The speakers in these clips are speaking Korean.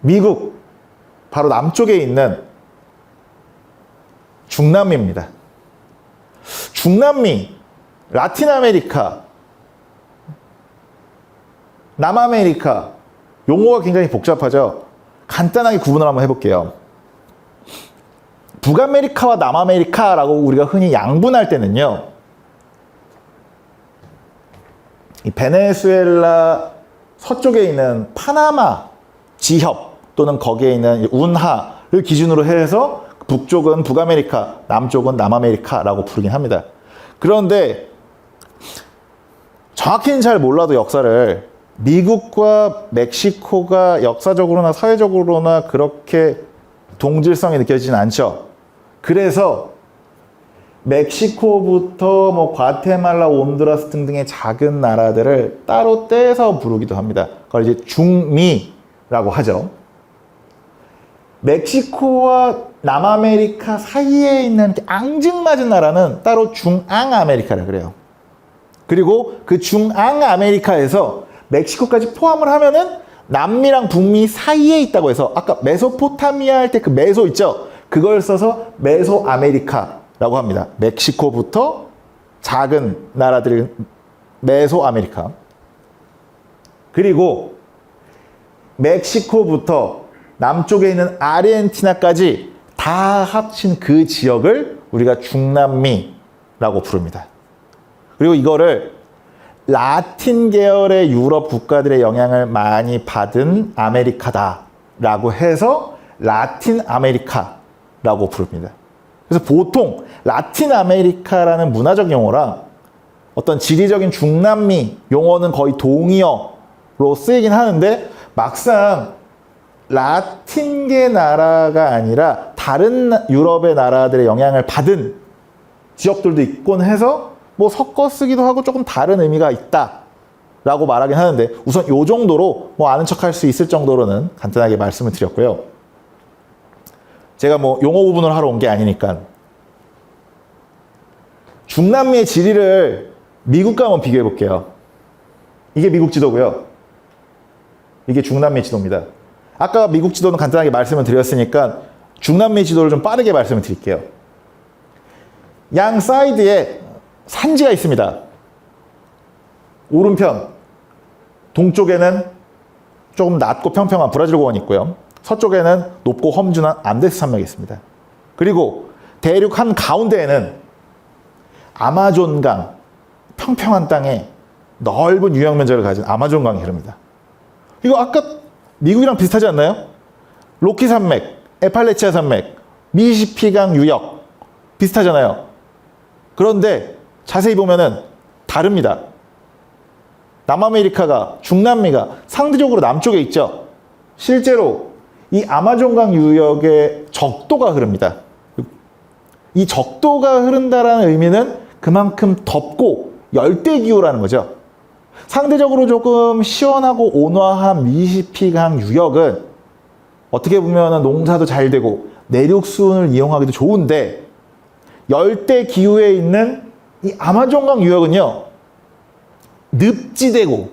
미국 바로 남쪽에 있는 중남미입니다. 중남미, 라틴 아메리카, 남아메리카, 용어가 굉장히 복잡하죠. 간단하게 구분을 한번 해볼게요. 북아메리카와 남아메리카라고 우리가 흔히 양분할 때는요, 이 베네수엘라 서쪽에 있는 파나마 지협 또는 거기에 있는 운하를 기준으로 해서 북쪽은 북아메리카, 남쪽은 남아메리카라고 부르긴 합니다. 그런데 정확히는 잘 몰라도 역사를 미국과 멕시코가 역사적으로나 사회적으로나 그렇게 동질성이 느껴지진 않죠. 그래서 멕시코부터 뭐 과테말라, 온두라스 등등의 작은 나라들을 따로 떼서 부르기도 합니다. 그걸 이제 중미라고 하죠. 멕시코와 남아메리카 사이에 있는 앙증맞은 나라는 따로 중앙아메리카라 그래요. 그리고 그 중앙아메리카에서 멕시코까지 포함을 하면은 남미랑 북미 사이에 있다고 해서 아까 메소포타미아 할 때 그 메소 있죠? 그걸 써서 메소아메리카라고 합니다. 멕시코부터 작은 나라들 메소아메리카. 그리고 멕시코부터 남쪽에 있는 아르헨티나까지 다 합친 그 지역을 우리가 중남미라고 부릅니다. 그리고 이거를 라틴 계열의 유럽 국가들의 영향을 많이 받은 아메리카다라고 해서 라틴 아메리카라고 부릅니다. 그래서 보통 라틴 아메리카라는 문화적 용어랑 어떤 지리적인 중남미 용어는 거의 동의어로 쓰이긴 하는데 막상 라틴계 나라가 아니라 다른 유럽의 나라들의 영향을 받은 지역들도 있곤 해서 뭐 섞어 쓰기도 하고 조금 다른 의미가 있다라고 말하긴 하는데 우선 이 정도로 뭐 아는 척 할 수 있을 정도로는 간단하게 말씀을 드렸고요. 제가 뭐 용어 구분을 하러 온 게 아니니까 중남미의 지리를 미국과 한번 비교해 볼게요. 이게 미국 지도고요. 이게 중남미 지도입니다. 아까 미국 지도는 간단하게 말씀을 드렸으니까 중남미 지도를 좀 빠르게 말씀을 드릴게요. 양 사이드에 산지가 있습니다. 오른편 동쪽에는 조금 낮고 평평한 브라질 고원이 있고요. 서쪽에는 높고 험준한 안데스 산맥이 있습니다. 그리고 대륙 한 가운데에는 아마존강, 평평한 땅에 넓은 유형 면적을 가진 아마존강이 흐릅니다. 이거 아까 미국이랑 비슷하지 않나요? 로키 산맥, 에팔레치아 산맥, 미시시피강 유역 비슷하잖아요. 그런데 자세히 보면은 다릅니다. 남아메리카가, 중남미가 상대적으로 남쪽에 있죠. 실제로 이 아마존강 유역의 적도가 흐릅니다. 이 적도가 흐른다라는 의미는 그만큼 덥고 열대기후라는 거죠. 상대적으로 조금 시원하고 온화한 미시시피강 유역은 어떻게 보면 농사도 잘 되고 내륙 수온을 이용하기도 좋은데 열대기후에 있는 이 아마존강 유역은요 늪지대고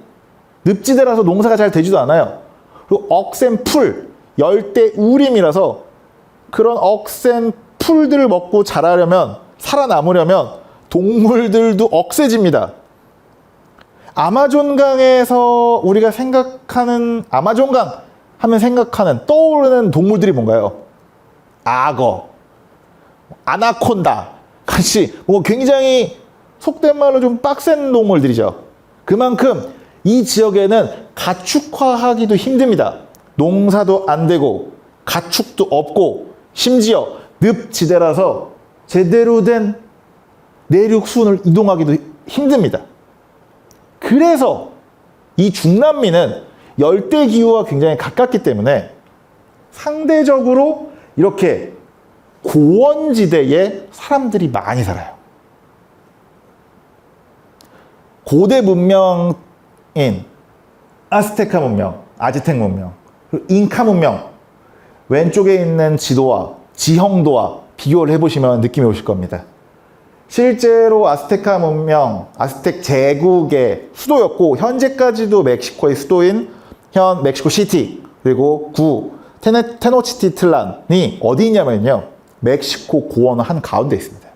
늪지대라서 농사가 잘 되지도 않아요. 그리고 억센 풀, 열대우림이라서 그런 억센 풀들을 먹고 자라려면 살아남으려면 동물들도 억세집니다. 아마존강에서 우리가 생각하는 아마존강 하면 생각하는 떠오르는 동물들이 뭔가요? 악어, 아나콘다 같이 뭐 굉장히 속된 말로 좀 빡센 동물들이죠. 그만큼 이 지역에는 가축화하기도 힘듭니다. 농사도 안 되고 가축도 없고 심지어 늪지대라서 제대로 된 내륙 수온을 이동하기도 힘듭니다. 그래서 이 중남미는 열대기후와 굉장히 가깝기 때문에 상대적으로 이렇게 고원지대에 사람들이 많이 살아요. 고대 문명인 아스테카 문명, 아즈텍 문명, 그리고 잉카 문명 왼쪽에 있는 지도와 지형도와 비교를 해보시면 느낌이 오실 겁니다. 실제로 아스테카 문명, 아스텍 제국의 수도였고 현재까지도 멕시코의 수도인 현 멕시코 시티 그리고 구 테노치티틀란이 어디 있냐면요. 멕시코 고원 한 가운데 있습니다.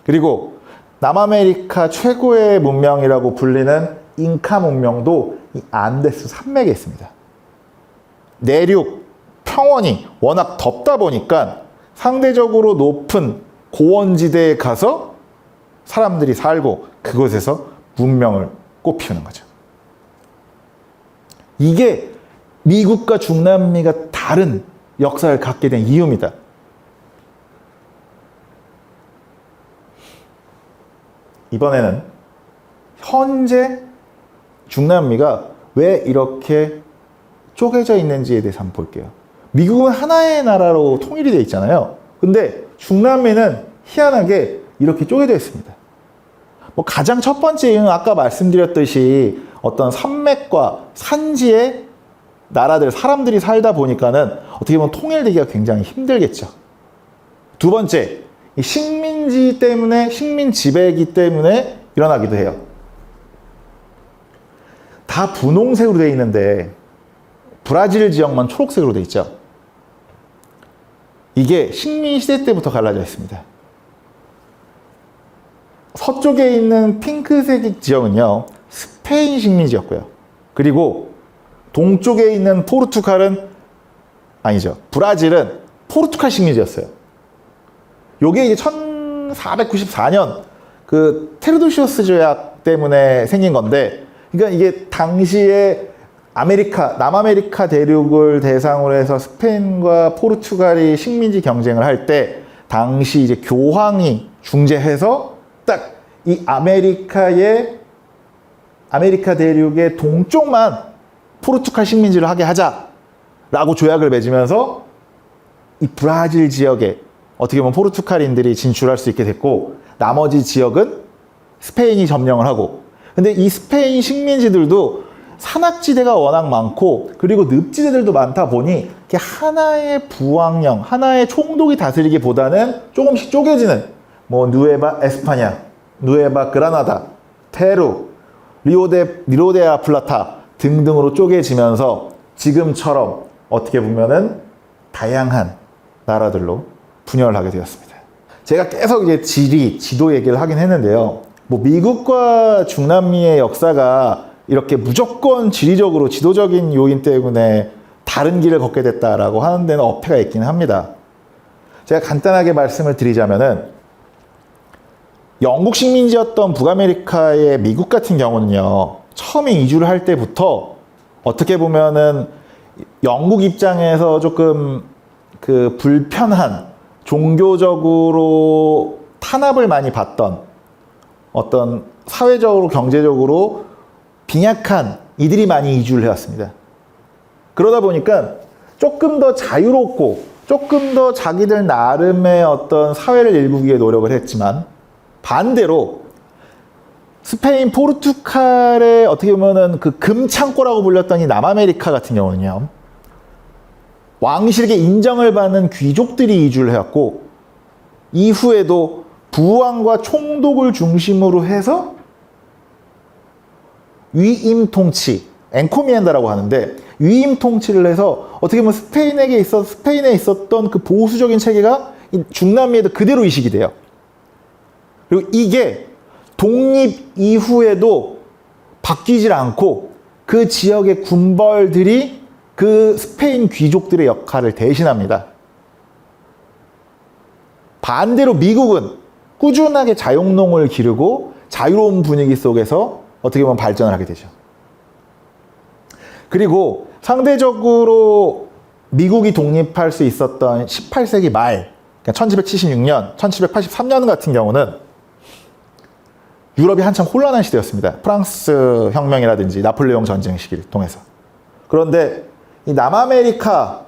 그리고 남아메리카 최고의 문명이라고 불리는 잉카 문명도 이 안데스 산맥에 있습니다. 내륙 평원이 워낙 덥다 보니까 상대적으로 높은 고원지대에 가서 사람들이 살고 그곳에서 문명을 꽃피우는 거죠. 이게 미국과 중남미가 다른 역사를 갖게 된 이유입니다. 이번에는 현재 중남미가 왜 이렇게 쪼개져 있는지에 대해서 한번 볼게요. 미국은 하나의 나라로 통일이 되어 있잖아요. 근데 중남미는 희한하게 이렇게 쪼개져 있습니다. 뭐 가장 첫 번째 이유는 아까 말씀드렸듯이 어떤 산맥과 산지의 나라들, 사람들이 살다 보니까는 어떻게 보면 통일되기가 굉장히 힘들겠죠. 두 번째, 이 식민지 때문에, 식민 지배이기 때문에 일어나기도 해요. 다 분홍색으로 되어 있는데 브라질 지역만 초록색으로 되어 있죠. 이게 식민 시대 때부터 갈라져 있습니다. 서쪽에 있는 핑크색 지역은요, 스페인 식민지였고요. 그리고 동쪽에 있는 포르투갈은, 아니죠. 브라질은 포르투갈 식민지였어요. 요게 이제 1494년 그 테르도시오스 조약 때문에 생긴 건데, 그러니까 이게 당시에 남아메리카 대륙을 대상으로 해서 스페인과 포르투갈이 식민지 경쟁을 할 때, 당시 이제 교황이 중재해서 딱 이 아메리카 대륙의 동쪽만 포르투갈 식민지를 하게 하자라고 조약을 맺으면서 이 브라질 지역에 어떻게 보면 포르투갈인들이 진출할 수 있게 됐고, 나머지 지역은 스페인이 점령을 하고, 근데 이 스페인 식민지들도 산악지대가 워낙 많고 그리고 늪지대들도 많다 보니 하나의 부왕령, 하나의 총독이 다스리기보다는 조금씩 쪼개지는, 뭐 누에바 에스파냐, 누에바 그라나다, 페루, 리오데아 플라타 등등으로 쪼개지면서 지금처럼 어떻게 보면은 다양한 나라들로 분열을 하게 되었습니다. 제가 계속 이제 지도 얘기를 하긴 했는데요. 뭐 미국과 중남미의 역사가 이렇게 무조건 지리적으로 지도적인 요인 때문에 다른 길을 걷게 됐다라고 하는 데는 어폐가 있기는 합니다. 제가 간단하게 말씀을 드리자면은 영국 식민지였던 북아메리카의 미국 같은 경우는요, 처음에 이주를 할 때부터 어떻게 보면은 영국 입장에서 조금 그 불편한, 종교적으로 탄압을 많이 받던, 어떤 사회적으로 경제적으로 빈약한 이들이 많이 이주를 해왔습니다. 그러다 보니까 조금 더 자유롭고 조금 더 자기들 나름의 어떤 사회를 일구기 위해 노력을 했지만, 반대로 스페인, 포르투갈의 어떻게 보면은 그 금창고라고 불렸던 이 남아메리카 같은 경우는요, 왕실에게 인정을 받는 귀족들이 이주를 해왔고, 이후에도 부왕과 총독을 중심으로 해서 위임 통치, 엔코미엔다라고 하는데, 위임 통치를 해서 어떻게 보면 스페인에 있었던 그 보수적인 체계가 중남미에도 그대로 이식이 돼요. 그리고 이게 독립 이후에도 바뀌질 않고 그 지역의 군벌들이 그 스페인 귀족들의 역할을 대신합니다. 반대로 미국은 꾸준하게 자용농을 기르고 자유로운 분위기 속에서 어떻게 보면 발전을 하게 되죠. 그리고 상대적으로 미국이 독립할 수 있었던 18세기 말, 그러니까 1776년, 1783년 같은 경우는 유럽이 한참 혼란한 시대였습니다. 프랑스 혁명이라든지 나폴레옹 전쟁 시기를 통해서. 그런데 이 남아메리카,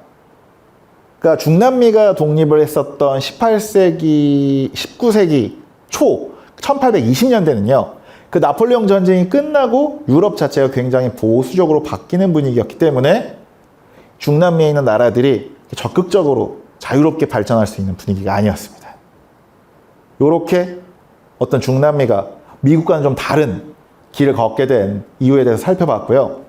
그러니까 중남미가 독립을 했었던 18세기, 19세기 초, 1820년대는요, 그 나폴레옹 전쟁이 끝나고 유럽 자체가 굉장히 보수적으로 바뀌는 분위기였기 때문에 중남미에 있는 나라들이 적극적으로 자유롭게 발전할 수 있는 분위기가 아니었습니다. 이렇게 어떤 중남미가 미국과는 좀 다른 길을 걷게 된 이유에 대해서 살펴봤고요.